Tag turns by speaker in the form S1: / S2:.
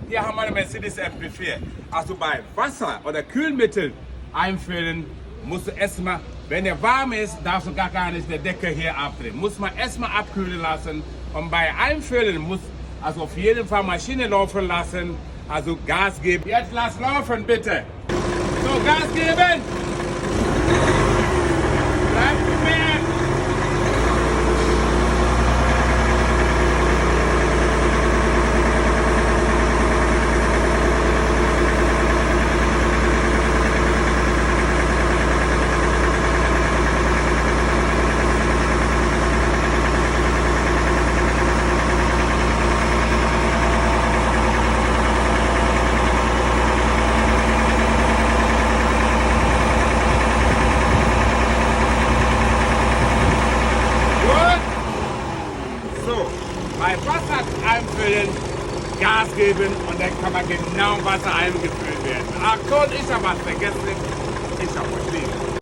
S1: Hier haben wir eine Mercedes MP4. Also bei Wasser oder Kühlmittel einfüllen, musst du erstmal, wenn der warm ist, darfst du gar nicht den Deckel hier abdrehen. Muss man erstmal abkühlen lassen. Und bei Einfüllen muss also auf jeden Fall Maschine laufen lassen, also Gas geben. Jetzt lass laufen, bitte. So, Gas geben. Bleib mehr. So, bei Wasser einfüllen, Gas geben und dann kann man genau Wasser eingefüllt werden. Ach, Ton ist ja was vergessen. Ich habe was liegen.